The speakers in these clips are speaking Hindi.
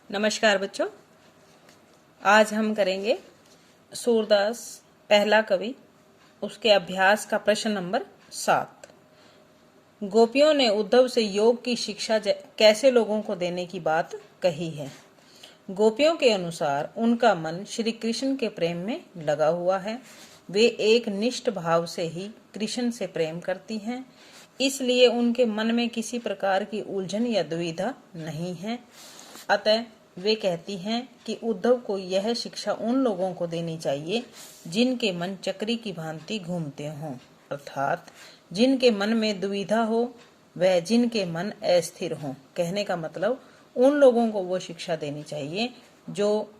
नमस्कार बच्चों, आज हम करेंगे सूरदास पहला कवि, उसके अभ्यास का प्रश्न नंबर 7। गोपियों ने उद्धव से योग की शिक्षा कैसे लोगों को देने की बात कही है। गोपियों के अनुसार उनका मन श्री कृष्ण के प्रेम में लगा हुआ है। वे एक निष्ठ भाव से ही कृष्ण से प्रेम करती हैं, इसलिए उनके मन में किसी प्रकार की उलझन या दुविधा नहीं है। अतः वे कहती हैं कि उद्धव को यह शिक्षा उन लोगों को देनी चाहिए जिनके मन चक्री की भांति घूमते हों, अर्थात जिनके मन में दुविधा हो व जिनके मन अस्थिर हों। कहने का मतलब उन लोगों को वो शिक्षा देनी चाहिए जो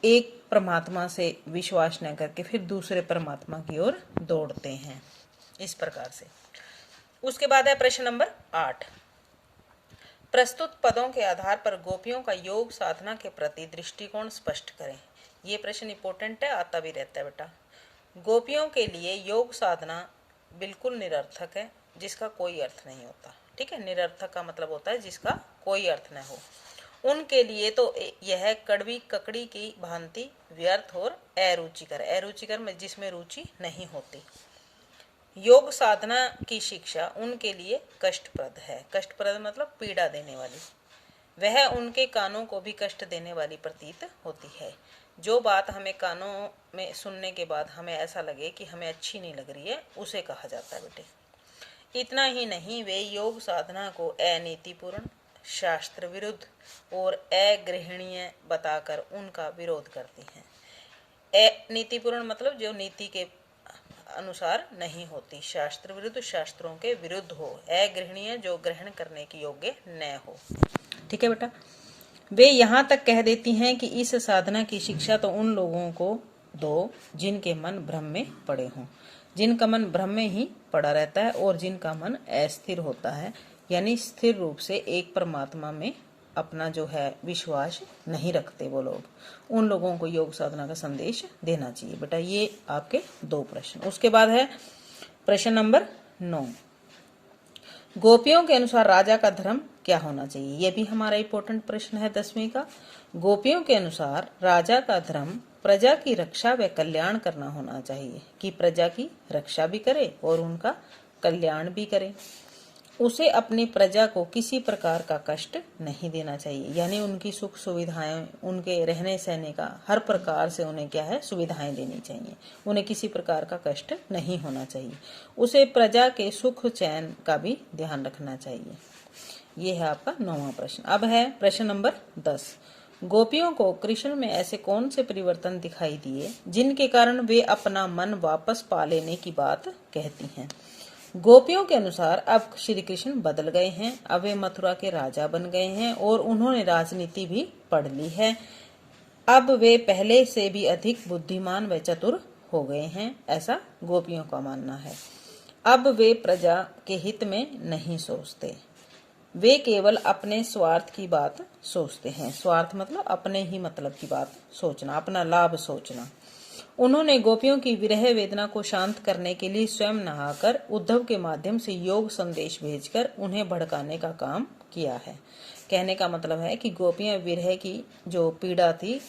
एक परमात्मा से विश्वास न करके फिर दूसरे परमात्मा की ओर दौड़ते हैं, इस प्रकार से। उसके बाद है प्रश्न नंबर 8। प्रस्तुत पदों के आधार पर गोपियों का योग साधना के प्रति दृष्टिकोण स्पष्ट करें। ये प्रश्न इंपॉर्टेंट है, आता भी रहता है बेटा। गोपियों के लिए योग साधना बिल्कुल निरर्थक है, जिसका कोई अर्थ नहीं होता। ठीक है, निरर्थक का मतलब होता है जिसका कोई अर्थ न हो। उनके लिए तो यह कड़वी ककड़ी की भांति व्यर्थ और अरुचिकर, अरुचिकर में जिसमें रुचि नहीं होती। योग साधना की शिक्षा उनके लिए कष्टप्रद है। कष्टप्रद मतलब पीड़ा देने वाली। वह उनके कानों को भी कष्ट देने वाली प्रतीत होती है। जो बात हमें कानों में सुनने के बाद हमें ऐसा लगे कि हमें अच्छी नहीं लग रही है, उसे कहा जाता है बेटे। इतना ही नहीं, वे योग साधना को अनीतिपूर्ण, शास्त्र विरुद्ध और अग्रहणीय बताकर उनका विरोध करती हैं। अनीतिपूर्ण मतलब जो नीति के अनुसार नहीं होती, शास्त्र विरुद्ध शास्त्रों के विरुद्ध हो, अग्रहणीय जो ग्रहण करने की योग्य न हो। ठीक है बेटा। वे यहाँ तक कह देती हैं कि इस साधना की शिक्षा तो उन लोगों को दो जिनके मन भ्रम में पड़े हों, जिनका मन भ्रम में ही पड़ा रहता है और जिनका मन अस्थिर होता है, यानी स्थिर रूप से एक परमात्मा में अपना जो है विश्वास नहीं रखते वो लोग। उन लोगों को योग साधना का संदेश देना चाहिए बेटा। ये आपके 2 प्रश्न। उसके बाद है प्रश्न नंबर 9। गोपियों के अनुसार राजा का धर्म क्या होना चाहिए। यह भी हमारा इंपॉर्टेंट प्रश्न है 10वीं का। गोपियों के अनुसार राजा का धर्म प्रजा की रक्षा व कल्याण करना होना चाहिए, कि प्रजा की रक्षा भी करे और उनका कल्याण भी करे। उसे अपनी प्रजा को किसी प्रकार का कष्ट नहीं देना चाहिए, यानी उनकी सुख सुविधाएं, उनके रहने सहने का हर प्रकार से उन्हें क्या है सुविधाएं देनी चाहिए। उन्हें किसी प्रकार का कष्ट नहीं होना चाहिए। उसे प्रजा के सुख चैन का भी ध्यान रखना चाहिए। ये है आपका 9वां प्रश्न। अब है प्रश्न नंबर 10। गोपियों को कृष्ण में ऐसे कौन से परिवर्तन दिखाई दिए जिनके कारण वे अपना मन वापस पा लेने की बात कहती हैं। गोपियों के अनुसार अब श्री कृष्ण बदल गए हैं, अब वे मथुरा के राजा बन गए हैं और उन्होंने राजनीति भी पढ़ ली है। अब वे पहले से भी अधिक बुद्धिमान व चतुर हो गए हैं, ऐसा गोपियों का मानना है। अब वे प्रजा के हित में नहीं सोचते, वे केवल अपने स्वार्थ की बात सोचते हैं। स्वार्थ मतलब अपने ही मतलब की बात सोचना, अपना लाभ सोचना। उन्होंने गोपियों की विरह वेदना को शांत करने के लिए स्वयं नहाकर उद्धव के माध्यम से योग संदेश भेजकर उन्हें भड़काने का काम किया है। कहने का मतलब है कि गोपियां विरह की जो पीड़ा थी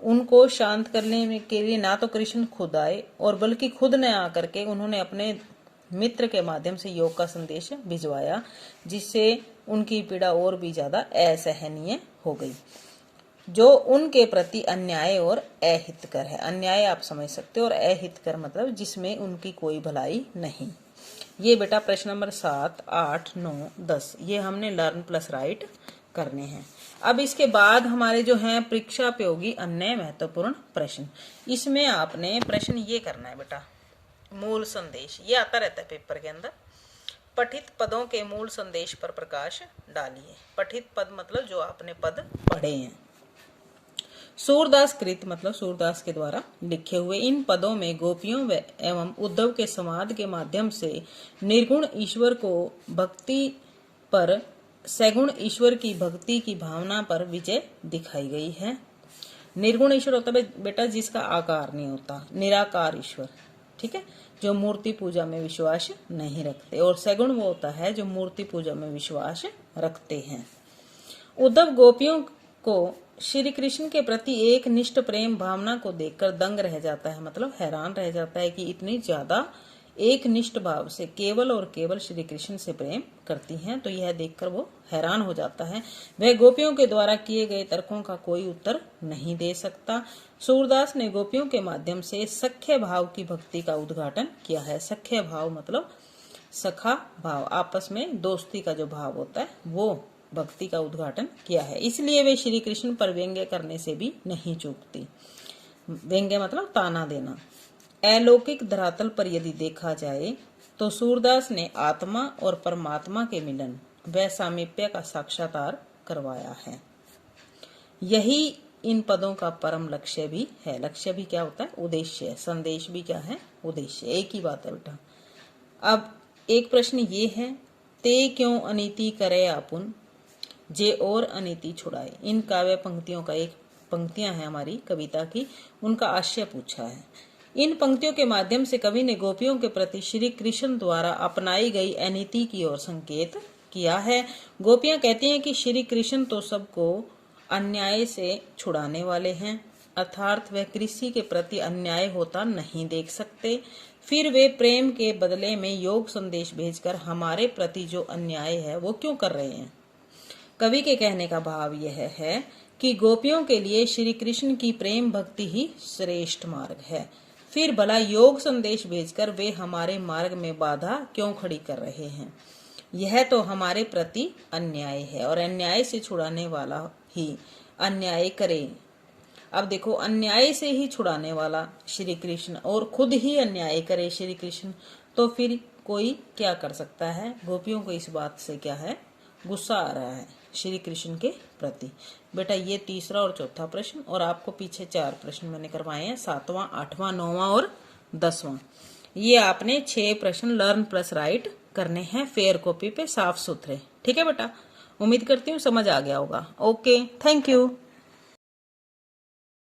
उनको शांत करने के लिए ना तो कृष्ण खुद आए और बल्कि खुद न आकर के उन्होंने अपने मित्र के माध्यम से योग का संदेश भिजवाया, जिससे उनकी पीड़ा और भी ज्यादा असहनीय हो गई, जो उनके प्रति अन्याय और अहितकर है। अन्याय आप समझ सकते हो और अहितकर मतलब जिसमें उनकी कोई भलाई नहीं। ये बेटा प्रश्न नंबर 7, 8, 9, 10 ये हमने लर्न प्लस राइट करने हैं। अब इसके बाद हमारे जो हैं परीक्षा उपयोगी अन्य महत्वपूर्ण प्रश्न। इसमें आपने प्रश्न ये करना है बेटा, मूल संदेश। ये आता रहता है पेपर के अंदर। पठित पदों के मूल संदेश पर प्रकाश डालिए। पठित पद मतलब जो आपने पद पढ़े हैं। सूरदास कृत मतलब सूरदास के द्वारा लिखे हुए इन पदों में गोपियों एवं उद्धव के संवाद के माध्यम से निर्गुण ईश्वर को भक्ति पर सगुण ईश्वर की भक्ति की भावना पर विजय दिखाई गई है। निर्गुण ईश्वर होता है बेटा जिसका आकार नहीं होता, निराकार ईश्वर। ठीक है, जो मूर्ति पूजा में विश्वास नहीं रखते। और सगुण वो होता है जो मूर्ति पूजा में विश्वास रखते हैं। उद्धव गोपियों को श्री कृष्ण के प्रति एक निष्ठ प्रेम भावना को देखकर दंग रह जाता है, मतलब हैरान रह जाता है कि इतनी ज्यादा एक निष्ठ भाव से केवल और केवल श्री कृष्ण से प्रेम करती हैं। तो यह देखकर वो हैरान हो जाता है। वह गोपियों के द्वारा किए गए तर्कों का कोई उत्तर नहीं दे सकता। सूरदास ने गोपियों के माध्यम से सख्य भाव की भक्ति का उद्घाटन किया है। सख्य भाव मतलब सखा भाव, आपस में दोस्ती का जो भाव होता है वो भक्ति का उद्घाटन किया है। इसलिए वे श्री कृष्ण पर व्यंग्य करने से भी नहीं चूकती। व्यंग्य मतलब ताना देना। अलौकिक धरातल पर यदि देखा जाए तो सूरदास ने आत्मा और परमात्मा के मिलन व सामीप्य का साक्षात्कार करवाया है। यही इन पदों का परम लक्ष्य भी है। लक्ष्य भी क्या होता है? उद्देश्य। संदेश भी क्या है? उद्देश्य। एक ही बात है बेटा। अब एक प्रश्न ये है, ते क्यों अनीति करे आपुन, जे और अनीति छुड़ाए। इन काव्य पंक्तियों का एक पंक्तियां हैं हमारी कविता की, उनका आशय पूछा है। इन पंक्तियों के माध्यम से कवि ने गोपियों के प्रति श्री कृष्ण द्वारा अपनाई गई अनीति की ओर संकेत किया है। गोपियां कहती हैं कि श्री कृष्ण तो सबको अन्याय से छुड़ाने वाले हैं, अर्थात वह किसी के प्रति अन्याय होता नहीं देख सकते, फिर वे प्रेम के बदले में योग संदेश भेजकर हमारे प्रति जो अन्याय है वो क्यों कर रहे हैं। कवि के कहने का भाव यह है कि गोपियों के लिए श्री कृष्ण की प्रेम भक्ति ही श्रेष्ठ मार्ग है, फिर भला योग संदेश भेजकर वे हमारे मार्ग में बाधा क्यों खड़ी कर रहे हैं। यह तो हमारे प्रति अन्याय है और अन्याय से छुड़ाने वाला ही अन्याय करे। अब देखो, अन्याय से ही छुड़ाने वाला श्री कृष्ण और खुद ही अन्याय करे श्री कृष्ण, तो फिर कोई क्या कर सकता है। गोपियों को इस बात से क्या है? गुस्सा आ रहा है श्री कृष्ण के प्रति। बेटा ये तीसरा और चौथा प्रश्न, और आपको पीछे 4 प्रश्न मैंने करवाए हैं, 7वां, 8वां, 9वां और 10वां। ये आपने 6 प्रश्न लर्न प्लस राइट करने हैं फेयर कॉपी पे, साफ सुथरे। ठीक है बेटा, उम्मीद करती हूँ समझ आ गया होगा। Okay, thank you.